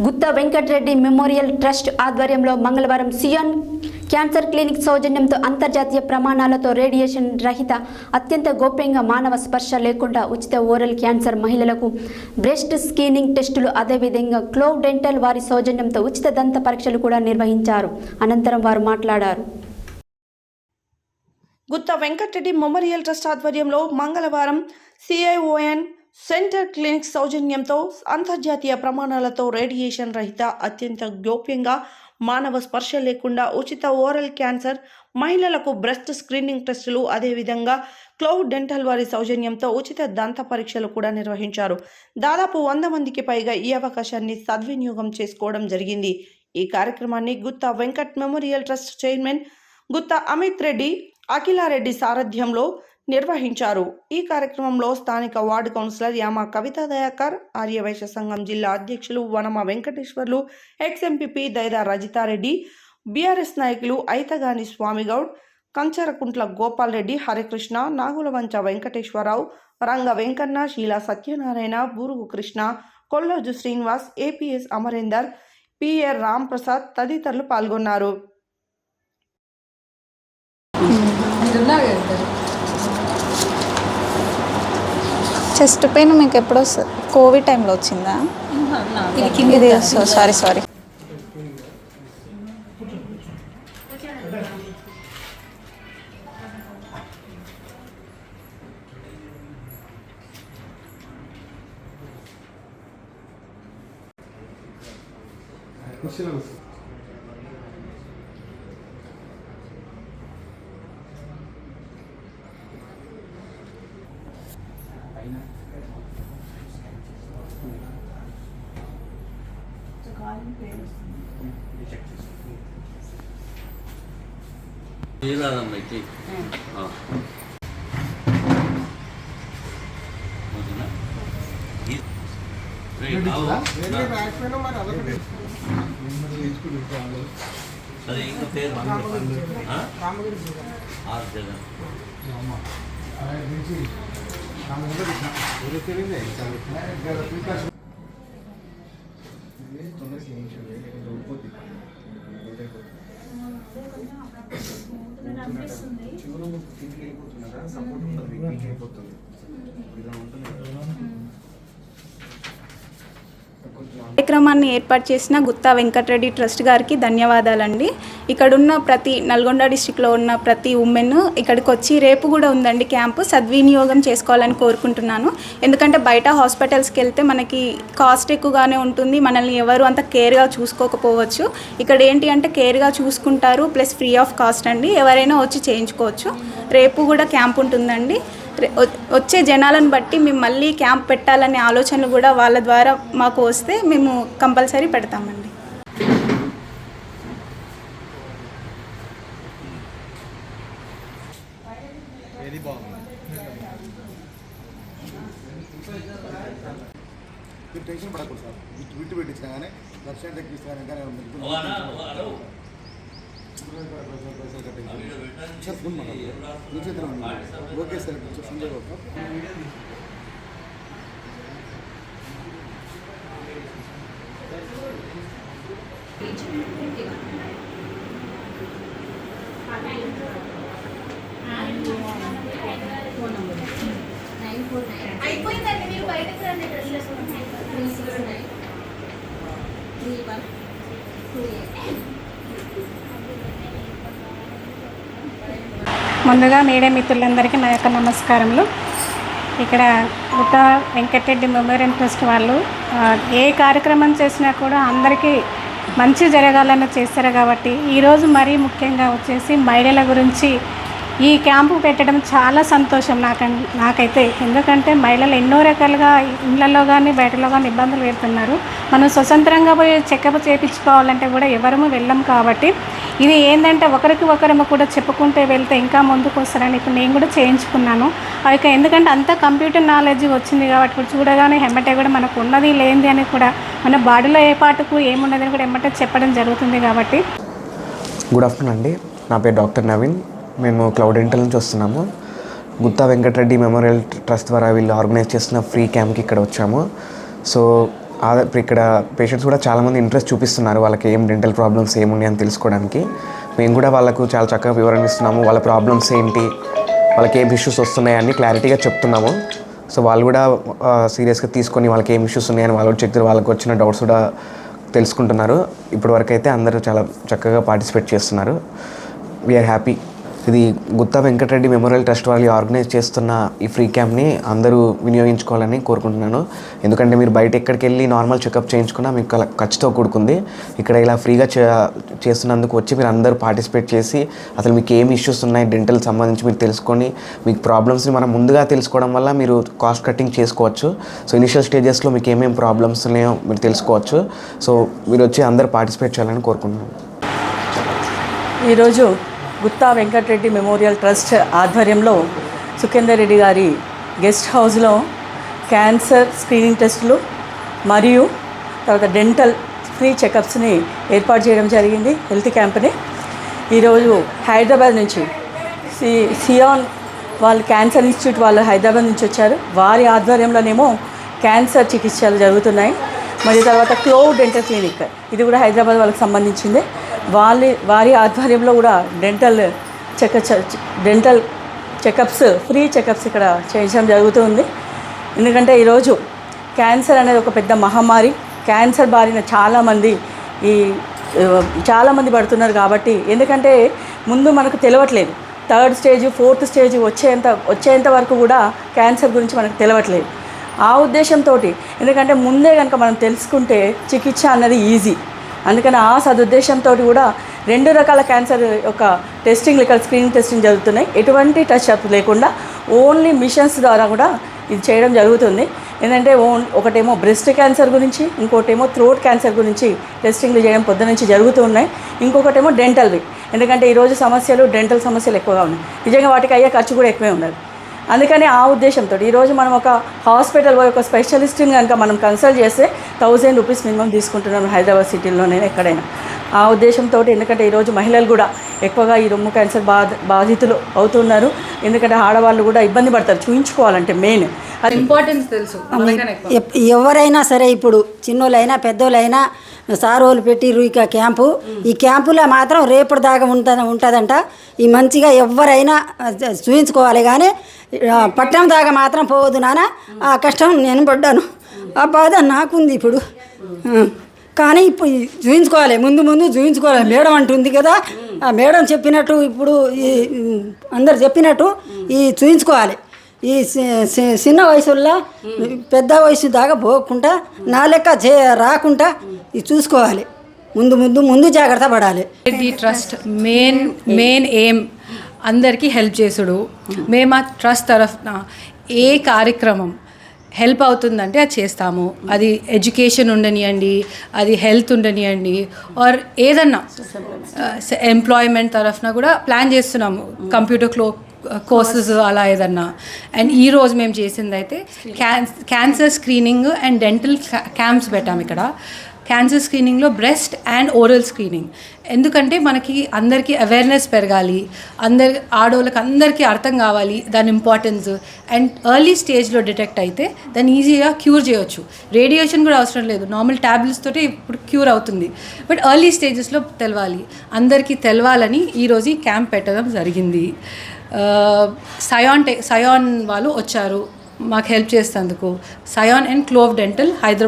Gutta Venkat Reddy memorial trust ఆధ్వర్యంలో మంగళవారం cyan cancer clinic సౌజన్యంతో అంతర్జాతీయ ప్రమాణాలతో రేడియేషన్ రహిత అత్యంత గోప్యంగా మానవ స్పర్శ లేకుండా ఉచిత ఓరల్ క్యాన్సర్ మహిళలకు బ్రెస్ట్ స్క్రీనింగ్ టెస్టులు అదేవిధంగా క్లోవ్ డెంటల్ వారి సౌజన్యంతో ఉచిత దంత పరీక్షలు కూడా నిర్వహించారు. అనంతరం వారు మాట్లాడారు. గుత్తా వెంకటరెడ్డి మెమోరియల్ ట్రస్ట్ ఆధ్వర్యంలో మంగళవారం సిఐఓఎన్ సెంటర్ క్లినిక్ సౌజన్యంతో అంతర్జాతీయ ప్రమాణాలతో రేడియేషన్ రహిత అత్యంత గోప్యంగా మానవ స్పర్శ లేకుండా ఉచిత ఓరల్ క్యాన్సర్ మహిళలకు బ్రెస్ట్ స్క్రీనింగ్ టెస్టులు అదేవిధంగా క్లోవ్ డెంటల్ వారి సౌజన్యంతో ఉచిత దంత పరీక్షలు కూడా నిర్వహించారు. దాదాపు 100 మందికి పైగా ఈ అవకాశాన్ని సద్వినియోగం చేసుకోవడం జరిగింది. ఈ కార్యక్రమాన్ని Gutta Venkat memorial trust chairman Gutta Amit Reddy, Akhila Reddy సారథ్యంలో నిర్వహించారు. ఈ కార్యక్రమంలో స్థానిక వార్డు కౌన్సిలర్ యామ కవితా దయాకర్, ఆర్యవైశ్య సంఘం జిల్లా అధ్యక్షులు వనమ వెంకటేశ్వర్లు, ఎక్స్ఎంపీపీ దైదా రజితారెడ్డి, బీఆర్ఎస్ నాయకులు ఐతగాని స్వామిగౌడ్, కంచరకుంట్ల గోపాల్ రెడ్డి, హరికృష్ణ, నాగులవంచ వెంకటేశ్వరరావు, రంగ వెంకన్న, శీలా సత్యనారాయణ, బూరుగు కృష్ణ, కొల్లోజు శ్రీనివాస్, ఏపీఎస్ అమరేందర్, పిఆర్ రామ్ ప్రసాద్ తదితరులు పాల్గొన్నారు. చెస్ట్ పెయిన్ మీకు ఎప్పుడు వస్తుంది? కోవిడ్ టైంలో వచ్చిందా? ఇది సారీ కార్యక్రమాన్ని ఏర్పాటు చేసిన గుత్తా వెంకటరెడ్డి ట్రస్ట్ గారికి ధన్యవాదాలండి. ఇక్కడున్న నల్గొండ డిస్టిక్లో ఉన్న ప్రతి ఉమెన్ ఇక్కడికి వచ్చి రేపు కూడా ఉందండి క్యాంపు, సద్వినియోగం చేసుకోవాలని కోరుకుంటున్నాను. ఎందుకంటే బయట హాస్పిటల్స్కి వెళ్తే మనకి కాస్ట్ ఎక్కువగానే ఉంటుంది, మనల్ని ఎవరు అంత కేర్గా చూసుకోకపోవచ్చు. ఇక్కడ ఏంటి అంటే కేర్గా చూసుకుంటారు, ప్లస్ ఫ్రీ ఆఫ్ కాస్ట్ అండి. ఎవరైనా వచ్చి చేయించుకోవచ్చు. రేపు కూడా క్యాంప్ ఉంటుందండి. వచ్చే జనాలను బట్టి మేము మళ్ళీ క్యాంప్ పెట్టాలనే ఆలోచనలు కూడా వాళ్ళ ద్వారా మాకు వస్తే మేము కంపల్సరీ పెడతామండి. టెన్షన్ పడకూడదు సార్, విట్టు పెట్టించినా కానీ లక్ష్యం తగ్గిస్తున్నా కానీ ఓకే సార్ సంజయ్ బాబు అయిపోయిందండి. మీరు బయటకు రండి. ముందుగా మీడియా మిత్రులందరికీ నా యొక్క నమస్కారములు. ఇక్కడ గుత్తా వెంకటరెడ్డి మెమోరియల్ ట్రస్ట్ వాళ్ళు ఏ కార్యక్రమం చేసినా కూడా అందరికీ మంచి జరగాలని చేస్తారు కాబట్టి ఈరోజు మరీ ముఖ్యంగా వచ్చేసి మహిళల గురించి ఈ క్యాంపు పెట్టడం చాలా సంతోషం నాకైతే. ఎందుకంటే మహిళలు ఎన్నో రకాలుగా ఇళ్లలో కానీ బయటలో కానీ ఇబ్బందులు పెడుతున్నారు. మనం స్వతంత్రంగా పోయి చెకప్ చేయించుకోవాలంటే కూడా ఎవరము వెళ్ళం కాబట్టి ఇది ఏంటంటే ఒకరము కూడా చెప్పుకుంటే వెళ్తే ఇంకా ముందుకు వస్తారని ఇప్పుడు నేను కూడా చేయించుకున్నాను. ఇక ఎందుకంటే అంత కంప్యూటర్ నాలెడ్జ్ వచ్చింది కాబట్టి ఇప్పుడు చూడగానే ఎమ్మటే కూడా మనకు ఉన్నది లేనిది అని కూడా మన బాడీలో ఏ పాటుకు ఏమున్నది అని కూడా ఎమ్మటే చెప్పడం జరుగుతుంది కాబట్టి. గుడ్ ఆఫ్టర్నూన్ అండి, నా పేరు డాక్టర్ నవీన్. మేము క్లౌడ్ డెంటల్ నుంచి వస్తున్నాము. గుత్తా వెంకటరెడ్డి మెమోరియల్ ట్రస్ట్ ద్వారా వీళ్ళు ఆర్గనైజ్ చేసిన ఫ్రీ క్యాంప్కి ఇక్కడ వచ్చాము. సో ఇప్పుడు ఇక్కడ పేషెంట్స్ కూడా చాలామంది ఇంట్రెస్ట్ చూపిస్తున్నారు, వాళ్ళకి ఏం డెంటల్ ప్రాబ్లమ్స్ ఏమున్నాయి అని తెలుసుకోవడానికి. మేము కూడా వాళ్ళకు చాలా చక్కగా వివరణ ఇస్తున్నాము, వాళ్ళ ప్రాబ్లమ్స్ ఏంటి, వాళ్ళకి ఏం ఇష్యూస్ వస్తున్నాయని క్లారిటీగా చెప్తున్నాము. సో వాళ్ళు కూడా సీరియస్గా తీసుకొని వాళ్ళకి ఏం ఇష్యూస్ ఉన్నాయని వాళ్ళు చెక్ వాళ్ళకి వచ్చిన డౌట్స్ కూడా తెలుసుకుంటున్నారు. ఇప్పటివరకు అయితే అందరూ చాలా చక్కగా పార్టిసిపేట్ చేస్తున్నారు. We're happy. ఇది గుత్తా వెంకటరెడ్డి మెమోరియల్ ట్రస్ట్ వాళ్ళు ఆర్గనైజ్ చేస్తున్న ఈ ఫ్రీ క్యాంప్ని అందరూ వినియోగించుకోవాలని కోరుకుంటున్నాను. ఎందుకంటే మీరు బయట ఎక్కడికి వెళ్ళి నార్మల్ చెకప్ చేయించుకున్నా మీకు ఖర్చుతో కూడుకుంది. ఇక్కడ ఇలా ఫ్రీగా చేస్తున్నందుకు వచ్చి మీరు అందరూ పార్టిసిపేట్ చేసి అసలు మీకు ఏం ఇష్యూస్ ఉన్నాయి డెంటల్ సంబంధించి మీరు తెలుసుకొని మీకు ప్రాబ్లమ్స్ని మనం ముందుగా తెలుసుకోవడం వల్ల మీరు కాస్ట్ కటింగ్ చేసుకోవచ్చు. సో ఇనిషియల్ స్టేజెస్లో మీకు ఏమేమి ప్రాబ్లమ్స్ ఉన్నాయో మీరు తెలుసుకోవచ్చు. సో మీరు వచ్చి అందరూ పార్టిసిపేట్ చేయాలని కోరుకుంటున్నాను. ఈరోజు గుత్తా వెంకటరెడ్డి మెమోరియల్ ట్రస్ట్ ఆధ్వర్యంలో సుఖేందర్ రెడ్డి గారి గెస్ట్ హౌస్లో క్యాన్సర్ స్క్రీనింగ్ టెస్టులు మరియు తర్వాత డెంటల్ ఫ్రీ చెకప్స్ని ఏర్పాటు చేయడం జరిగింది. హెల్త్ క్యాంప్ని ఈరోజు హైదరాబాద్ నుంచి సియాన్ వాళ్ళు క్యాన్సర్ ఇన్స్టిట్యూట్ వాళ్ళు హైదరాబాద్ నుంచి వచ్చారు. వారి ఆధ్వర్యంలోనేమో క్యాన్సర్ చికిత్సలు జరుగుతున్నాయి. మరియు తర్వాత క్లోవ్ డెంటల్ క్లినిక్, ఇది కూడా హైదరాబాద్ వాళ్ళకి సంబంధించింది. వారి ఆధ్వర్యంలో కూడా డెంటల్ చెకప్స్ ఫ్రీ చెకప్స్ ఇక్కడ చేయించడం జరుగుతుంది. ఎందుకంటే ఈరోజు క్యాన్సర్ అనేది ఒక పెద్ద మహమ్మారి. క్యాన్సర్ బారిన చాలామంది పడుతున్నారు. కాబట్టి ఎందుకంటే ముందు మనకు తెలియట్లేదు, 3rd స్టేజ్ 4th స్టేజ్ వచ్చేంత వరకు కూడా క్యాన్సర్ గురించి మనకు తెలియట్లేదు. ఆ ఉద్దేశంతో ఎందుకంటే ముందే కనుక మనం తెలుసుకుంటే చికిత్స అన్నది ఈజీ. అందుకని ఆ సదుద్దేశంతో కూడా 2 రకాల క్యాన్సర్ యొక్క టెస్టింగ్లు ఇక్కడ స్క్రీనింగ్ టెస్టింగ్ జరుగుతున్నాయి. ఎటువంటి టచ్ అప్ లేకుండా ఓన్లీ మిషన్స్ ద్వారా కూడా ఇది చేయడం జరుగుతుంది. ఏంటంటే ఒకటేమో బ్రెస్ట్ క్యాన్సర్ గురించి, ఇంకోటేమో థ్రోట్ క్యాన్సర్ గురించి టెస్టింగ్లు చేయడం పొద్దు నుంచి జరుగుతూ ఉన్నాయి. ఇంకొకటేమో డెంటల్వి, ఎందుకంటే ఈరోజు డెంటల్ సమస్యలు ఎక్కువగా ఉన్నాయి. నిజంగా వాటికి అయ్యే ఖర్చు కూడా ఎక్కువే ఉన్నది. అందుకని ఆ ఉద్దేశంతో ఈరోజు మనం ఒక హాస్పిటల్ పోయి ఒక స్పెషలిస్ట్ని కనుక మనం కన్సల్ట్ చేస్తే 1000 రూపీస్ మినిమం తీసుకుంటున్నాం హైదరాబాద్ సిటీలోనే ఎక్కడైనా. ఆ ఉద్దేశంతో ఎందుకంటే ఈరోజు మహిళలు కూడా ఎక్కువగా ఈ రొమ్ము క్యాన్సర్ బాధితులు అవుతున్నారు. ఎందుకంటే ఆడవాళ్ళు కూడా ఇబ్బంది పడతారు చూయించుకోవాలంటే. మెయిన్ అది ఇంపార్టెన్స్ తెలుసు. ఎవరైనా సరే ఇప్పుడు చిన్నోళ్ళైనా పెద్దోళ్ళైనా సారోళ్ళు పెట్టిర్రు ఇక క్యాంపు. ఈ క్యాంపులో మాత్రం రేపటి దాకా ఉంటుందంట. ఈ మంచిగా ఎవరైనా చూయించుకోవాలి, కానీ పట్టణం దాకా మాత్రం పోవద్దు నాన్న. ఆ కష్టం నేను పడ్డాను, ఆ బాధ నాకుంది ఇప్పుడు. కానీ ఇప్పుడు చూయించుకోవాలి, ముందు చూయించుకోవాలి. మేడం అంటుంది కదా, ఆ మేడం చెప్పినట్టు ఇప్పుడు ఈ అందరు చెప్పినట్టు ఈ చూయించుకోవాలి. ఈ చిన్న వయసుల్లో పెద్ద వయసు దాకా పోకుండా నా లెక్క రాకుండా ఇది చూసుకోవాలి. ముందు జాగ్రత్త పడాలి. ది ట్రస్ట్ మెయిన్ ఎయిమ్ అందరికీ హెల్ప్ చేసుడు. మేము ఆ ట్రస్ట్ తరఫున ఏ కార్యక్రమం హెల్ప్ అవుతుందంటే అది చేస్తాము. అది ఎడ్యుకేషన్ ఉండనియండి, అది హెల్త్ ఉండనియండి, ఆర్ ఏదన్నా ఎంప్లాయ్మెంట్ తరఫున కూడా ప్లాన్ చేస్తున్నాము. కంప్యూటర్ కోర్సెస్ అలా ఏదన్నా. అండ్ ఈరోజు మేము చేసింది అయితే cancer screening and dental camps పెట్టాము ఇక్కడ. క్యాన్సర్ స్క్రీనింగ్లో బ్రెస్ట్ అండ్ ఓరల్ స్క్రీనింగ్. ఎందుకంటే మనకి అందరికీ అవేర్నెస్ పెరగాలి, ఆడవాళ్ళకి అందరికీ అర్థం కావాలి దాని ఇంపార్టెన్స్. అండ్ ఎర్లీ స్టేజ్లో డిటెక్ట్ అయితే దాన్ని ఈజీగా క్యూర్ చేయవచ్చు. రేడియేషన్ కూడా అవసరం లేదు, నార్మల్ ట్యాబ్లెట్స్ తోటి ఇప్పుడు క్యూర్ అవుతుంది. బట్ ఎర్లీ స్టేజెస్లో తెలవాలి, అందరికీ తెలవాలని ఈరోజు ఈ క్యాంప్ పెట్టడం జరిగింది. సయాన్ వాళ్ళు వచ్చారు మాకు హెల్ప్ చేసేందుకు. సయాన్ అండ్ క్లోవ్ డెంటల్ హైదరాబాద్